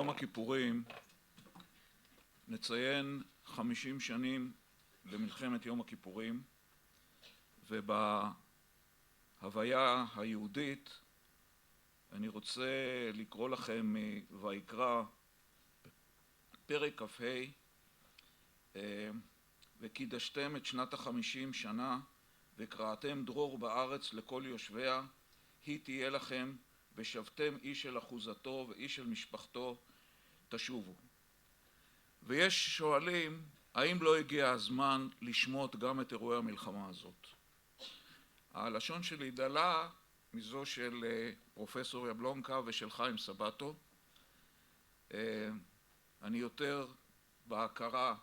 יום הכיפורים נציין 50 שנים למלחמת יום הכיפורים, ובהוויה היהודית אני רוצה לקרוא לכם מויקרא פרק כ"ה: וקידשתם את שנת 50 שנה וקראתם דרור בארץ לכל יושביה, היא תהיה לכם, ושבתם איש אל אחוזתו ואיש אל משפחתו תשובו. ויש שואלים, האם לא הגיע הזמן לשמות גם את אירועי המלחמה הזאת? הלשון שלי דלה מזו של פרופסור יבלונקה ושל חיים סבתו. אני יותר בהכרה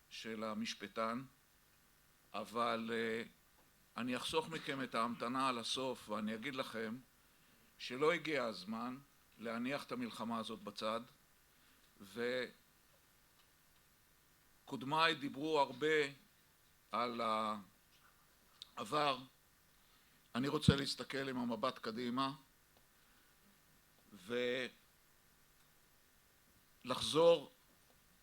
של המשפטן, אבל אני אחסוך מכם את ההמתנה על הסוף ואני אגיד לכם שלא הגיע הזמן להניח את המלחמה הזאת בצד, וקודמיי דיברו הרבה על העבר. אני רוצה להסתכל עם המבט קדימה ולחזור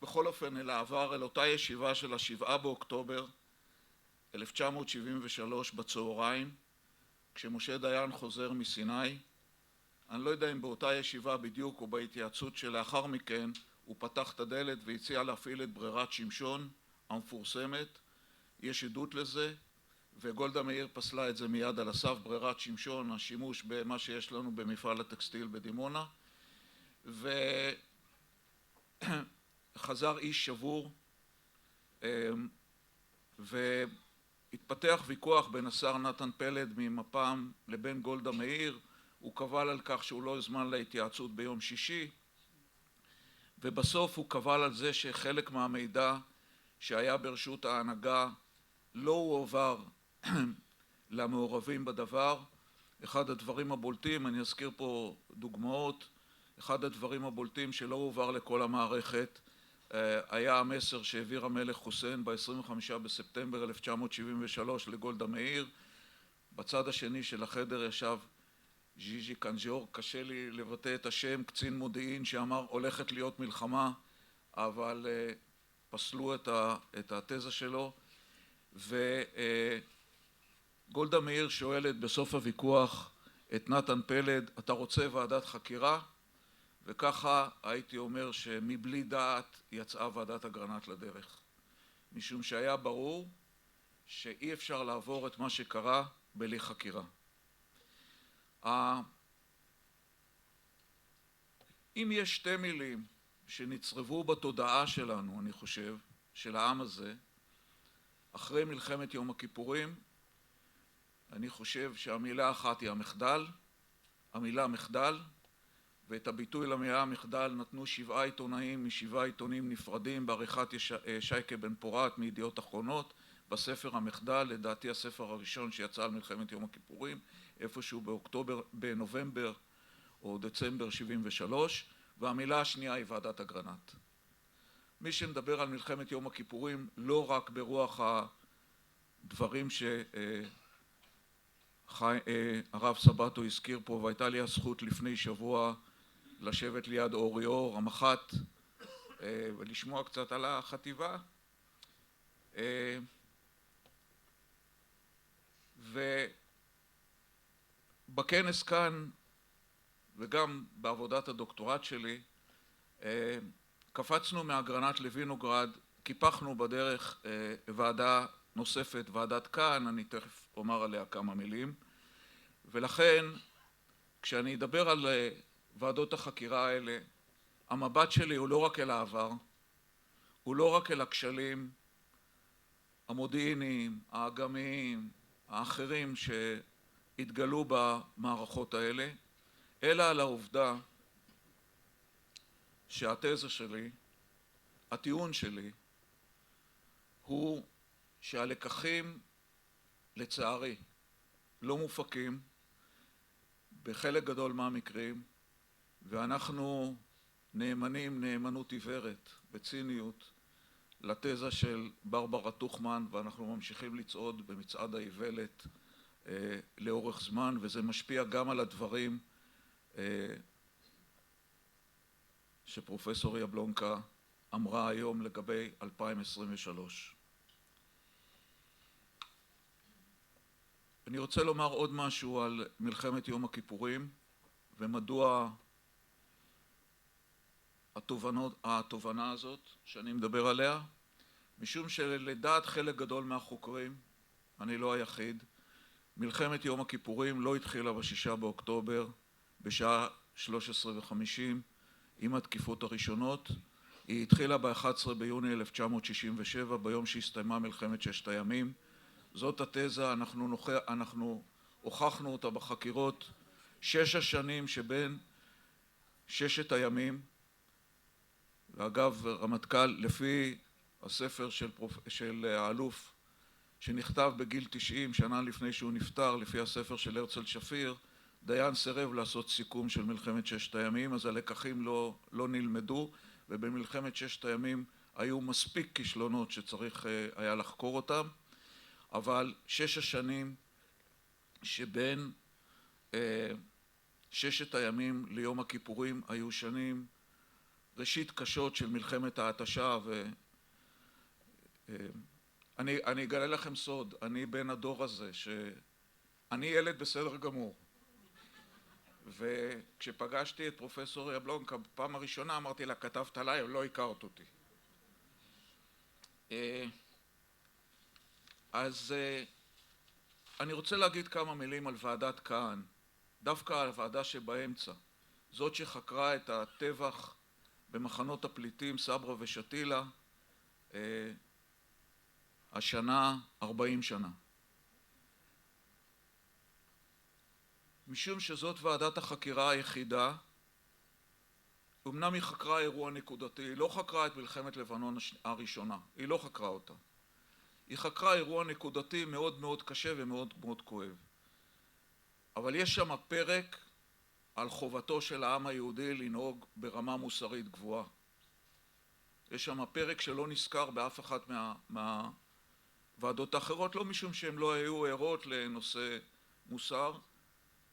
בכל אופן אל העבר, אל אותה ישיבה של 7 באוקטובר 1973 בצהריים, כשמשה דיין חוזר מסיני. אני לא יודע אם באותה ישיבה בדיוק או בהתייעצות שלאחר מכן הוא פתח את הדלת והציע להפעיל את ברירת שמשון המפורסמת, יש עדות לזה, וגולדה מאיר פסלה את זה מיד על הסף. ברירת שמשון, השימוש במה שיש לנו במפעל הטקסטיל בדימונה, וחזר איש שבור, והתפתח ויכוח בין השר נתן פלד ממפ"ם לבין גולדה מאיר. הוא קבל על כך שהוא לא הזמן להתייעצות ביום שישי, ובסוף הוא קבל על זה שחלק מהמידע שהיה ברשות ההנהגה לא הועבר למעורבים בדבר. אחד הדברים הבולטים, אני אזכיר פה דוגמאות, אחד הדברים הבולטים שלא הועבר לכל המערכת היה המסר שהעביר המלך חוסיין ב-25 בספטמבר 1973 לגולדה מאיר. בצד השני של החדר ישב ז'יז'י קנג'ור, קשה לי לבטא את השם, קצין מודיעין שאמר הולכת להיות מלחמה, אבל פסלו את התזה שלו. וגולדה מאיר שואלת בסוף הוויכוח את נתן פלד, אתה רוצה ועדת חקירה? וככה הייתי אומר שמבלי דעת יצאה ועדת אגרנט לדרך, משום שהיה ברור שאי אפשר לעבור את מה שקרה בלי חקירה. אם יש שתי מילים שנצרבו בתודעה שלנו, אני חושב, של העם הזה, אחרי מלחמת יום הכיפורים, אני חושב שהמילה אחת היא המחדל, המילה מחדל, ואת הביטוי למילה המחדל נתנו 7 עיתונאים מ7 עיתונים נפרדים בעריכת שייקה בן פורת מידיעות אחרונות, בספר המחדל, לדעתי הספר הראשון שיצא על מלחמת יום הכיפורים, איפשהו בנובמבר או דצמבר 73, והמילה השנייה היא ועדת אגרנט. מי שמדבר על מלחמת יום הכיפורים לא רק ברוח הדברים שהרב סבתו הזכיר פה, והייתה לי הזכות לפני שבוע לשבת ליד אורי אור, המח"ט, ולשמוע קצת על החטיבה, ובכנס כאן וגם בעבודת הדוקטורט שלי קפצנו מאגרנט לוינוגרד, קיפחנו בדרך ועדה נוספת, ועדת כאן, אני תכף אומר עליה כמה מילים. ולכן כשאני אדבר על ועדות החקירה האלה, המבט שלי הוא לא רק אל העבר, הוא לא רק אל הכשלים המודיעיניים, האגמיים, האחרים שהתגלו במערכות האלה, אלא על העובדה שהתזה שלי, הטיעון שלי, הוא שהלקחים לצערי לא מופקים בחלק גדול מהמקרים, ואנחנו נאמנים נאמנות עיוורת בציניות לתזה של ברברה טוכמן, ואנחנו ממשיכים לצעוד במצעד האיוולת לאורך זמן, וזה משפיע גם על הדברים שפרופסור יבלונקה אמרה היום לגבי 2023. אני רוצה לומר עוד משהו על מלחמת יום הכיפורים ומדוע התובנה הזאת שאני מדבר עליה, משום שלדעת חלק גדול מהחוקרים, אני לא היחיד, מלחמת יום הכיפורים לא התחילה ב6 באוקטובר בשעה 13:50 עם התקיפות הראשונות, היא התחילה ב11 ביוני 1967 ביום שהסתיימה מלחמת ששת הימים. זאת התזה, אנחנו הוכחנו אותה בחקירות. 6 השנים שבין ששת הימים, ואגב רמטכ"ל, לפי הספר של האלוף שנכתב בגיל 90 שנה לפני שהוא נפטר, לפי הספר של הרצל שפיר, דיין סירב לעשות סיכום של מלחמת ששת הימים, אז הלקחים לא נלמדו, ובמלחמת ששת הימים היו מספיק כישלונות שצריך היה לחקור אותם, אבל 6 השנים שבין ששת הימים ליום הכיפורים היו שנים ראשית קשות של מלחמת ההתשה. אני אגלה לכם סוד, אני בן הדור הזה, שאני ילד בסדר גמור, וכשפגשתי את פרופסור יבלונקה בפעם הראשונה אמרתי לה, כתבת עליי או לא הכרת אותי. אז אני רוצה להגיד כמה מילים על ועדת כהן, דווקא על הוועדה שבאמצע, זאת שחקרה את הטבח במחנות הפליטים סברה ושתילה, השנה 40 שנה. משום שזאת ועדת החקירה היחידה, אמנם היא חקרה אירוע נקודתי, היא לא חקרה את מלחמת לבנון הראשונה, היא לא חקרה אותה. היא חקרה אירוע נקודתי מאוד מאוד קשה ומאוד מאוד כואב. אבל יש שם פרק על חובתו של העם היהודי לנהוג ברמה מוסרית גבוהה. יש שם פרק שלא נזכר באף אחת מהוועדות האחרות, לא משום שהם לא היו ערות לנושא מוסר,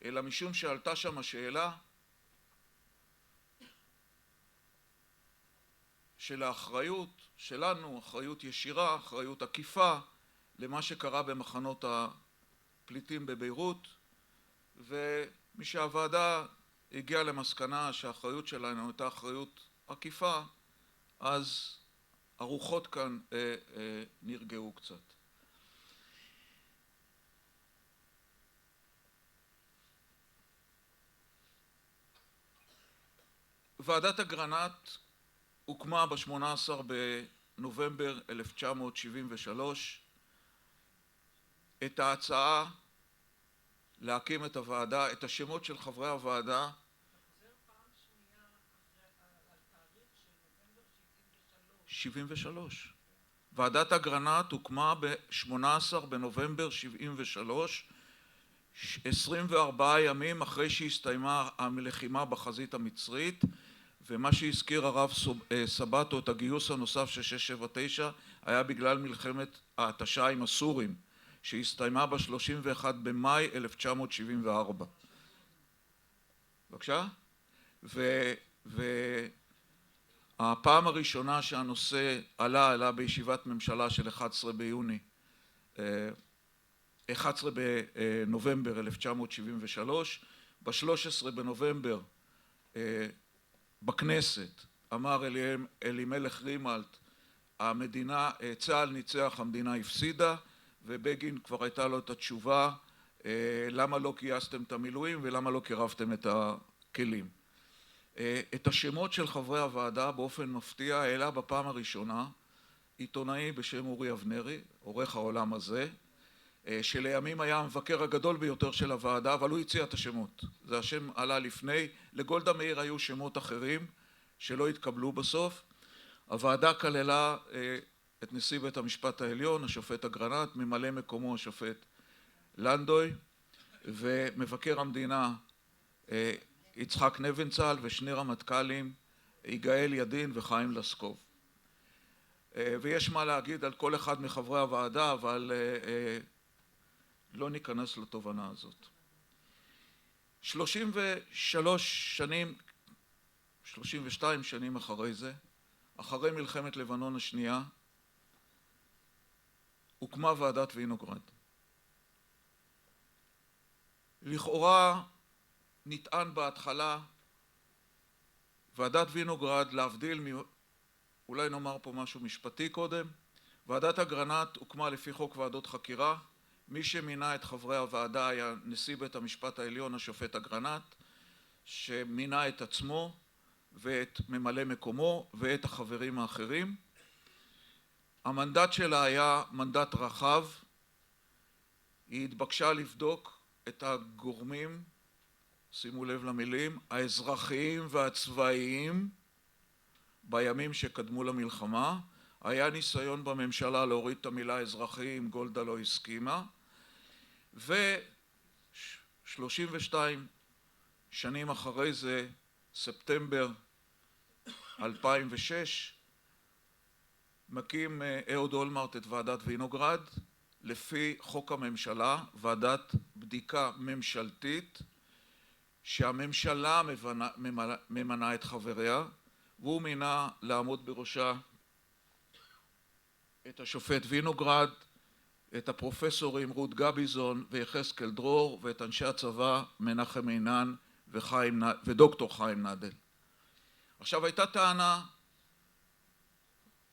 אלא משום שעלתה שם השאלה של האחריות שלנו, אחריות ישירה, אחריות עקיפה, למה שקרה במחנות הפליטים בביירות, ומשהוועדה הגיעה למסקנה שהאחריות שלנו הייתה אחריות עקיפה, אז הרוחות כאן נרגעו קצת. ועדת אגרנט הוקמה ב-18 בנובמבר 1973. את ההצעה להקים את הוועדה, את השמות של חברי הוועדה, זה פעם שנייה על תאריך של נובמבר 73. ועדת אגרנט הוקמה ב-18 בנובמבר 73, 24 ימים אחרי שהסתיימה הלחימה בחזית המצרית, ומה שהזכיר הרב סבתו, את הגיוס הנוסף של 679, היה בגלל מלחמת ההתשה עם הסורים, שהסתיימה ב-31 במאי 1974. בבקשה? והפעם הראשונה שהנושא עלה בישיבת ממשלה של 11 בנובמבר 1973. ב-13 בנובמבר בכנסת אמר אלימלך רימלט, המדינה, צה"ל ניצח, המדינה הפסידה, ובגין כבר הייתה לו את התשובה, למה לא גייסתם את המילואים ולמה לא קירבתם את הכלים. את השמות של חברי הוועדה באופן מפתיע העלה בפעם הראשונה עיתונאי בשם אורי אבנרי, עורך העולם הזה, שלימים היה המבקר הגדול ביותר של הוועדה, אבל הוא הציע את השמות. זה השם עלה לפני, לגולדה מאיר היו שמות אחרים שלא התקבלו בסוף. הוועדה כללה את נשיא בית המשפט העליון, השופט אגרנט, ממלא מקומו השופט לנדוי, ומבקר המדינה יצחק נבנצל, ושני רמטכ"לים, יגאל ידין וחיים לסקוב. ויש מה להגיד על כל אחד מחברי הוועדה, אבל לא ניכנס לתובנה הזאת. 33 שנים 32 שנים אחרי זה, אחרי מלחמת לבנון השנייה, הוקמה ועדת וינוגרד. לכאורה נטען בהתחלה, ועדת וינוגרד, להבדיל, אולי נאמר פה משהו משפטי קודם, ועדת אגרנט הוקמה לפי חוק ועדות חקירה, מי שמינה את חברי הוועדה היה נשיא בית המשפט העליון השופט אגרנט, שמינה את עצמו ואת ממלא מקומו ואת החברים האחרים. המנדט שלה היה מנדט רחב, היא התבקשה לבדוק את הגורמים, שימו לב למילים, האזרחיים והצבאיים בימים שקדמו למלחמה. היה ניסיון בממשלה להוריד את המילה אזרחיים, גולדה לא הסכימה, ו32 שנים אחרי זה, ספטמבר 2006, מקים אהוד אולמרט את ועדת וינוגרד, לפי חוק הממשלה, ועדת בדיקה ממשלתית, שהממשלה ממנה את חבריה, והוא מינה לעמוד בראשה את השופט וינוגרד, את הפרופסורים רות גביזון ויחזקאל דרור, ואת אנשי הצבא מנחם עינן ודוקטור חיים נדל. עכשיו הייתה טענה,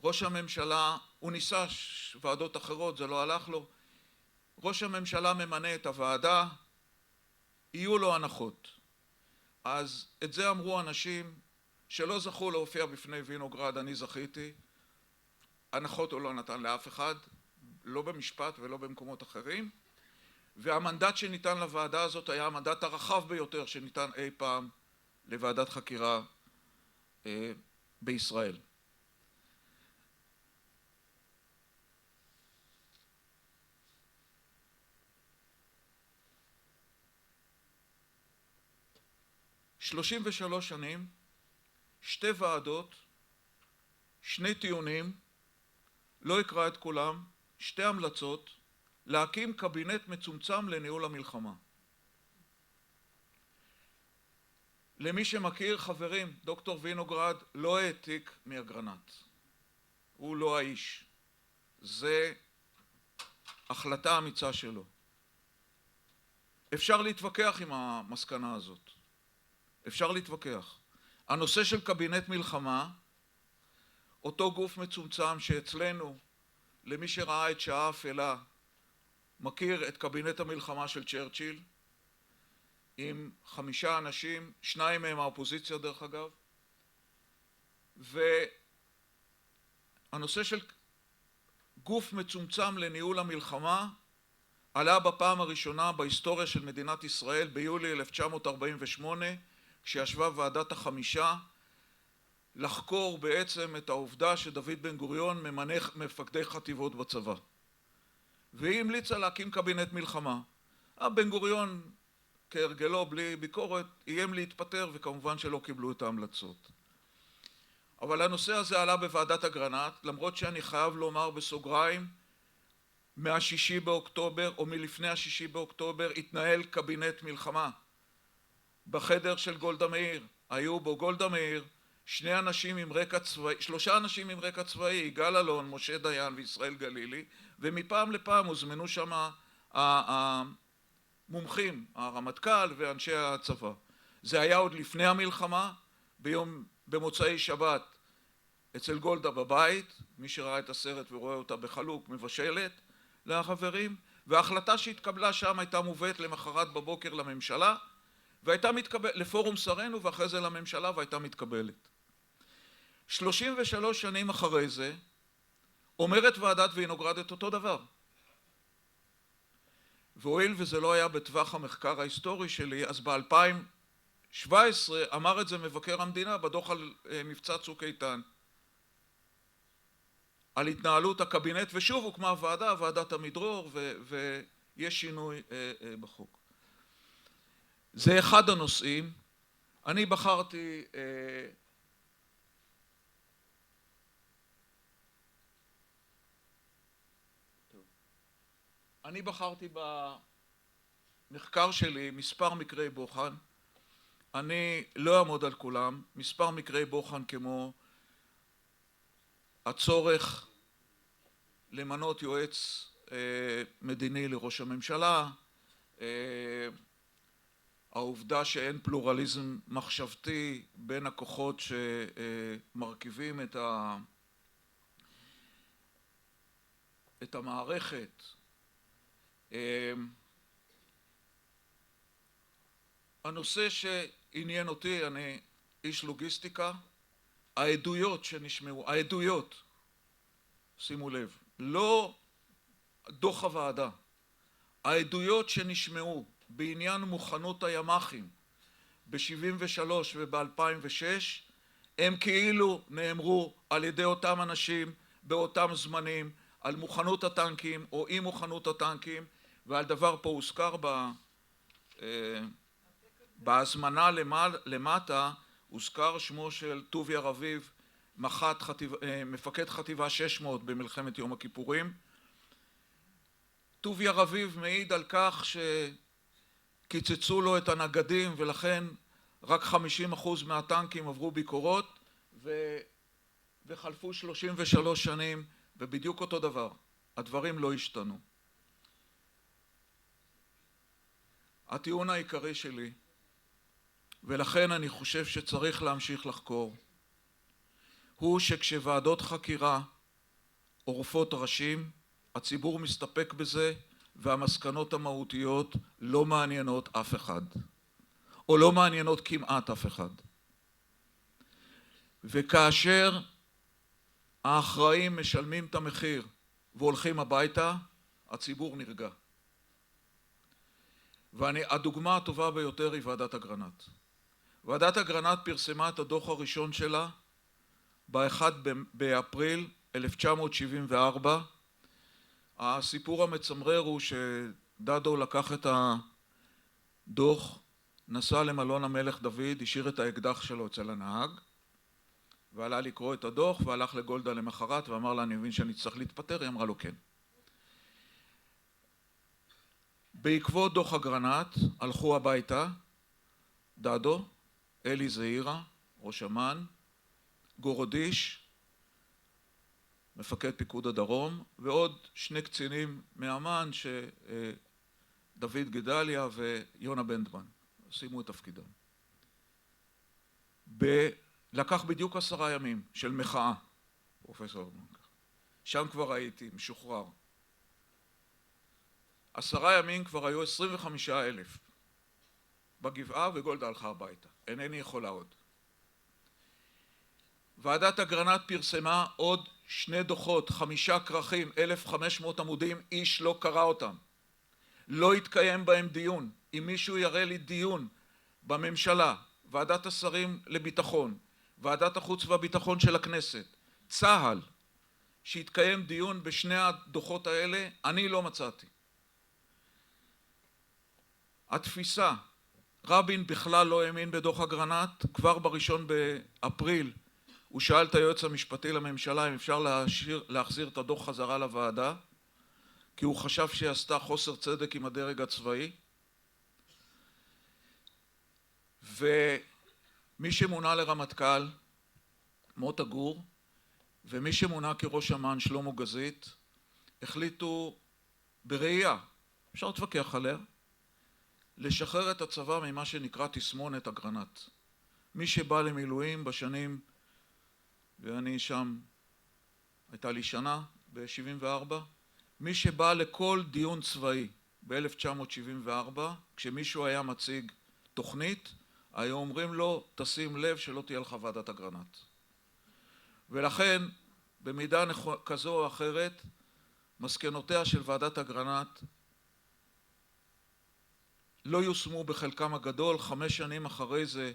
ראש הממשלה, הוא ניסה ועדות אחרות, זה לא הלך לו, ראש הממשלה ממנה את הוועדה, יהיו לו הנחות. אז את זה אמרו אנשים שלא זכו להופיע בפני וינוגרד, אני זכיתי, הנחות הוא לא נתן לאף אחד, לא במשפט ולא במקומות אחרים, והמנדט שניתן לוועדה הזאת היה המנדט הרחב ביותר שניתן אי פעם לוועדת חקירה בישראל. שלושים ושלוש שנים, שתי ועדות, שני טיעונים, לא אקרא את כולם, שתי המלצות, להקים קבינט מצומצם לניהול המלחמה. למי שמכיר, חברים, דוקטור וינוגרד לא העתיק מאגרנט. הוא לא האיש. זה החלטה אמיצה שלו. אפשר להתווכח עם המסקנה הזאת. אפשר להתווכח. הנושא של קבינט מלחמה, אותו גוף מצומצם שאצלנו, למי שראה את שעה אפלה, מכיר את קבינט המלחמה של צ'רצ'יל, עם 5 אנשים, 2 מהם האופוזיציה דרך אגב, והנושא של גוף מצומצם לניהול המלחמה, עלה בפעם הראשונה בהיסטוריה של מדינת ישראל ביולי 1948, כשישבה ועדת החמישה, לחקור בעצם את העובדה שדוד בן גוריון ממנה מפקדי חטיבות בצבא. והיא המליצה להקים קבינט מלחמה. בן גוריון, כהרגלו בלי ביקורת, איים להתפטר, וכמובן שלא קיבלו את ההמלצות. אבל הנושא הזה עלה בוועדת אגרנט, למרות שאני חייב לומר בסוגריים, מה-6 באוקטובר או מלפני ה-6 באוקטובר התנהל קבינט מלחמה. בחדר של גולדה מאיר, היו בו גולדה מאיר, 3 אנשים עם רקע צבאי, יגאל אלון, משה דיין וישראל גלילי, ומפעם לפעם הוזמנו שם המומחים, הרמטכ"ל ואנשי הצבא. זה היה עוד לפני המלחמה, במוצאי שבת אצל גולדה בבית, מי שראה את הסרט ורואה אותה בחלוק מבשלת לחברים, וההחלטה שהתקבלה שם הייתה מובאת למחרת בבוקר לממשלה, והייתה מתקבלת לפורום שרינו ואחרי זה לממשלה והייתה מתקבלת. 33 שנים אחרי זה אומרת ועדת וינוגרד את אותו דבר. והואיל וזה לא היה בטווח המחקר ההיסטורי שלי, אז ב-2017 אמר את זה מבקר המדינה בדוח על מבצע צוק איתן. על התנהלות הקבינט, ושוב הוקמה ועדה, ועדת המדרור, ויש שינוי בחוק. זה אחד הנושאים. אני בחרתי במחקר שלי מספר מקרי בוחן. אני לא אעמוד על כולם. מספר מקרי בוחן כמו הצורך למנות יועץ מדיני לראש הממשלה, העובדה שאין פלורליזם מחשבתי בין הכוחות שמרכיבים את המערכת. הנושא שעניין אותי, אני איש לוגיסטיקה, העדויות שנשמעו, העדויות, שימו לב, לא דוח הוועדה, העדויות שנשמעו בעניין מוכנות הימ"חים ב-73 וב-2006 הם כאילו נאמרו על ידי אותם אנשים באותם זמנים על מוכנות הטנקים או אי מוכנות הטנקים, ועל דבר פה הוזכר בהזמנה למטה, הוזכר שמו של טוביה רביב, מפקד חטיבה 600 במלחמת יום הכיפורים. טוביה רביב מעיד על כך שקיצצו לו את הנגדים ולכן רק 50% מהטנקים עברו ביקורות, וחלפו 33 שנים ובדיוק אותו דבר, הדברים לא השתנו. הטיעון העיקרי שלי, ולכן אני חושב שצריך להמשיך לחקור, הוא שכשוועדות חקירה עורפות ראשים, הציבור מסתפק בזה והמסקנות המהותיות לא מעניינות אף אחד, או לא מעניינות כמעט אף אחד. וכאשר האחראים משלמים את המחיר והולכים הביתה, הציבור נרגע. והדוגמה הטובה ביותר היא ועדת אגרנט. ועדת אגרנט פרסמה את הדוח הראשון שלה ב-1 באפריל 1974. הסיפור המצמרר הוא שדדו לקח את הדוח, נסע למלון המלך דוד, השאיר את האקדח שלו אצל הנהג, ועלה לקרוא את הדוח, והלך לגולדה למחרת ואמר לה, אני מבין שאני צריך להתפטר. היא אמרה לו כן. בעקבות דוח אגרנט הלכו הביתה דדו, אלי זעירה, ראש אמ"ן, גורודיש, מפקד פיקוד הדרום, ועוד שני קצינים מאמ"ן, דוד גדליה ויונה בנדמן, סיימו את תפקידם. לקח בדיוק 10 ימים של מחאה, פרופסור מנקר. שם כבר הייתי משוחרר. 10 ימים כבר היו 25,000 בגבעה וגולדה הלכה הביתה. אינני יכולה עוד. ועדת אגרנט פרסמה עוד 2 דוחות, 5 כרכים, 1,500 עמודים, איש לא קרא אותם. לא התקיים בהם דיון. אם מישהו יראה לי דיון בממשלה, ועדת השרים לביטחון, ועדת החוץ והביטחון של הכנסת, צה"ל, שהתקיים דיון בשני הדוחות האלה, אני לא מצאתי. התפיסה, רבין בכלל לא האמין בדוח אגרנט. כבר ב1 באפריל הוא שאל את היועץ המשפטי לממשלה אם אפשר להחזיר את הדוח חזרה לוועדה, כי הוא חשב שהיא עשתה חוסר צדק עם הדרג הצבאי. ומי שמונה לרמטכ"ל, מוטה גור, ומי שמונה כראש אמ"ן, שלמה גזית, החליטו בראייה, אפשר להתווכח עליה, לשחרר את הצבא ממה שנקרא תסמונת אגרנט. מי שבא למילואים בשנים, ואני שם, הייתה לי שנה ב-74, מי שבא לכל דיון צבאי ב-1974, כשמישהו היה מציג תוכנית, היו אומרים לו, תשים לב שלא תהיה לך ועדת אגרנט. ולכן, במידה כזו או אחרת, מסקנותיה של ועדת אגרנט לא יושמו בחלקם הגדול. 5 שנים אחרי זה,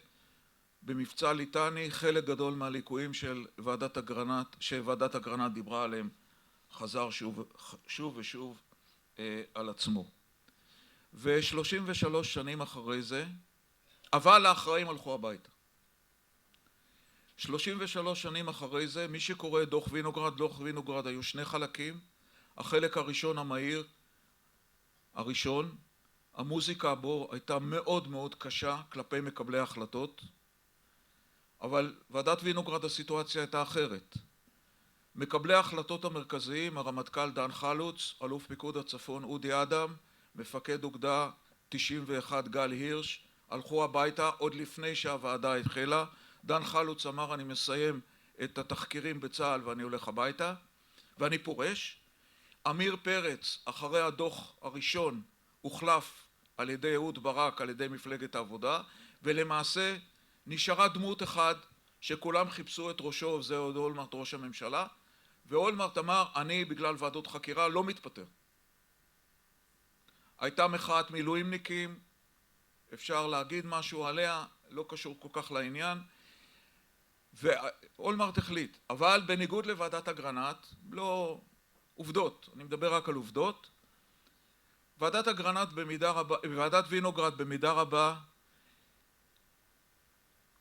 במבצע ליטני, חלק גדול מהליקויים של ועדת אגרנט דיברה עליהם, חזר שוב ושוב על עצמו. ו33 שנים אחרי זה, אבל האחראים הלכו הביתה. 33 שנים אחרי זה, מי שקורא דוח וינוגרד, דוח וינוגרד היו 2 חלקים. החלק הראשון המהיר, הראשון, המוזיקה בו הייתה מאוד מאוד קשה כלפי מקבלי ההחלטות, אבל ועדת וינוגרד הסיטואציה הייתה אחרת. מקבלי ההחלטות המרכזיים, הרמטכ"ל דן חלוץ, אלוף פיקוד הצפון אודי אדם, מפקד אוגדה 91 גל הירש, הלכו הביתה עוד לפני שהוועדה התחילה. דן חלוץ אמר אני מסיים את התחקירים בצה"ל ואני הולך הביתה ואני פורש. אמיר פרץ אחרי הדוח הראשון הוחלף על ידי אהוד ברק, על ידי מפלגת העבודה, ולמעשה נשארה דמות אחד שכולם חיפשו את ראשו, וזה אולמרט ראש הממשלה, ואולמרט אמר אני בגלל ועדות חקירה לא מתפטר. הייתה מחאת מילואימניקים, אפשר להגיד משהו עליה, לא קשור כל כך לעניין, ואולמרט החליט, אבל בניגוד לוועדת אגרנט, לא עובדות, אני מדבר רק על עובדות, ועדת אגרנט במידה רבה, ועדת וינוגרד במידה רבה,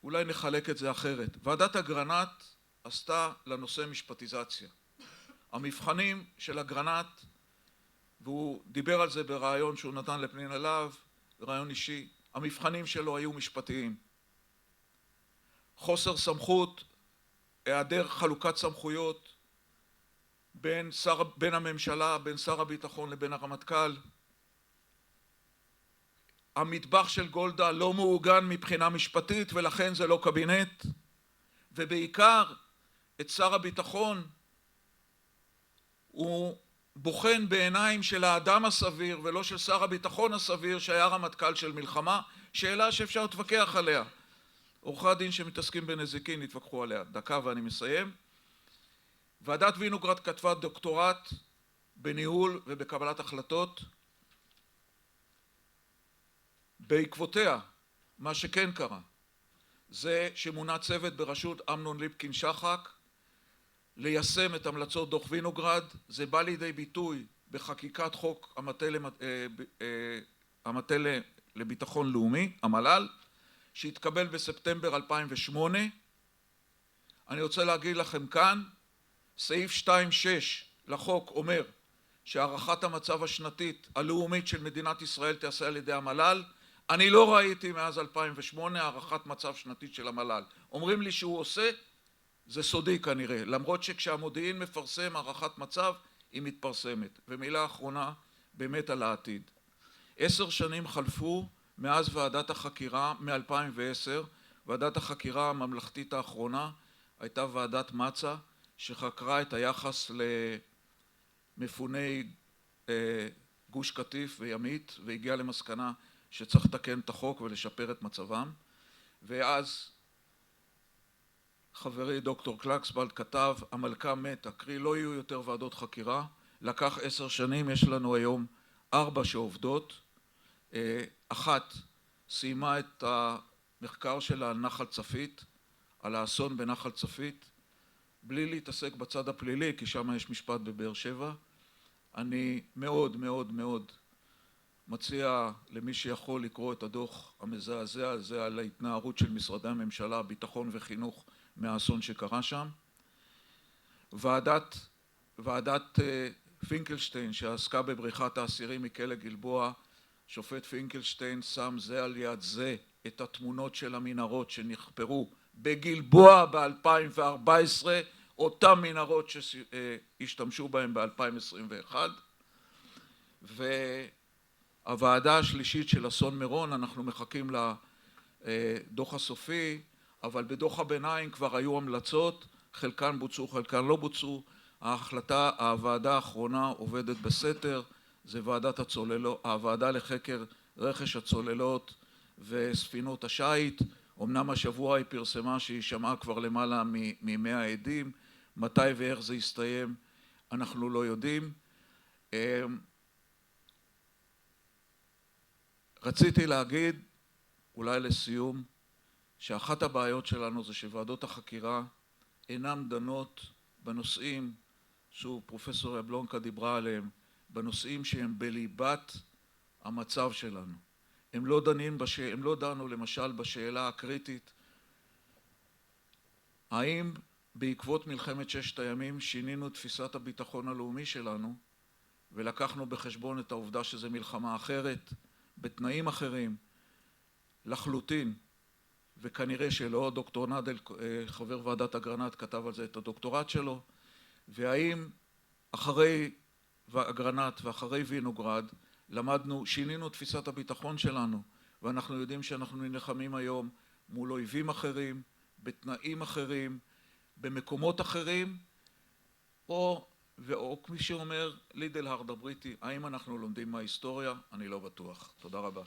אולי נחלק את זה אחרת, ועדת אגרנט עשתה לנושא משפטיזציה. המבחנים של אגרנט, והוא דיבר על זה ברעיון שהוא נתן לפנינה להב, ברעיון אישי, המבחנים שלו היו משפטיים. חוסר סמכות, היעדר חלוקת סמכויות בין הממשלה, בין שר הביטחון לבין הרמטכ"ל. המטבח של גולדה לא מעוגן מבחינה משפטית ולכן זה לא קבינט, ובעיקר את שר הביטחון הוא בוחן בעיניים של האדם הסביר ולא של שר הביטחון הסביר שהיה רמטכ"ל של מלחמה, שאלה שאפשר להתווכח עליה. עורכי הדין שמתעסקים בנזיקין התווכחו עליה. דקה ואני מסיים. ועדת וינוגרד כתבה דוקטורט בניהול ובקבלת החלטות. בעקבותיה, מה שכן קרה, זה שמונה צוות בראשות אמנון ליפקין שחק ליישם את המלצות דוח וינוגרד. זה בא לידי ביטוי בחקיקת חוק המטה לביטחון לאומי, המל"ל, שהתקבל בספטמבר 2008. אני רוצה להגיד לכם כאן, סעיף 2.6 לחוק אומר שהערכת המצב השנתית הלאומית של מדינת ישראל תעשה על ידי המל"ל. אני לא ראיתי מאז 2008 הערכת מצב שנתית של המל"ל. אומרים לי שהוא עושה, זה סודי כנראה, למרות שכשהמודיעין מפרסם הערכת מצב היא מתפרסמת. ומילה אחרונה באמת על העתיד. 10 שנים חלפו מאז ועדת החקירה, מ-2010, ועדת החקירה הממלכתית האחרונה הייתה ועדת מצ"א שחקרה את היחס למפוני גוש קטיף וימית והגיעה למסקנה שצריך לתקן את החוק ולשפר את מצבם. ואז חברי דוקטור קלקסבלד כתב המלכה מתה, קרי לא יהיו יותר ועדות חקירה. לקח 10 שנים, יש לנו היום 4 שעובדות. אחת סיימה את המחקר שלה על נחל צפית, על האסון בנחל צפית, בלי להתעסק בצד הפלילי, כי שם יש משפט בבאר שבע. אני מאוד מאוד מאוד מציע למי שיכול לקרוא את הדוח המזעזע הזה על ההתנערות של משרדי הממשלה, ביטחון וחינוך מהאסון שקרה שם. ועדת פינקלשטיין שעסקה בבריחת האסירים מכלא גלבוע, שופט פינקלשטיין שם זה על יד זה את התמונות של המנהרות שנחפרו בגלבוע ב-2014, אותם מנהרות שהשתמשו בהם ב-2021. והוועדה השלישית של אסון מירון, אנחנו מחכים לדוח הסופי, אבל בדוח הביניים כבר היו המלצות, חלקן בוצעו, חלקן לא בוצעו. הוועדה האחרונה עובדת בסתר, זה הוועדה לחקר רכש הצוללות וספינות השיט. אמנם השבוע היא פרסמה שהיא שמעה כבר למעלה מ-100 עדים, מתי ואיך זה יסתיים אנחנו לא יודעים. רציתי להגיד, אולי לסיום, שאחת הבעיות שלנו זה שוועדות החקירה אינן דנות בנושאים פרופסור יבלונקה דיברה עליהם, בנושאים שהם בליבת המצב שלנו. הם לא דנו למשל בשאלה הקריטית, האם בעקבות מלחמת 6 הימים שינינו את תפיסת הביטחון הלאומי שלנו ולקחנו בחשבון את העובדה שזו מלחמה אחרת, בתנאים אחרים, לחלוטין, וכנראה שלא, דוקטור נדל, חבר ועדת אגרנט, כתב על זה את הדוקטורט שלו, והאם אחרי אגרנט ואחרי וינוגרד למדנו, שינינו תפיסת הביטחון שלנו, ואנחנו יודעים שאנחנו נלחמים היום מול אויבים אחרים, בתנאים אחרים, במקומות אחרים, או כמי שאומר לידל הרד הבריטי, האם אנחנו לומדים מההיסטוריה? אני לא בטוח. תודה רבה.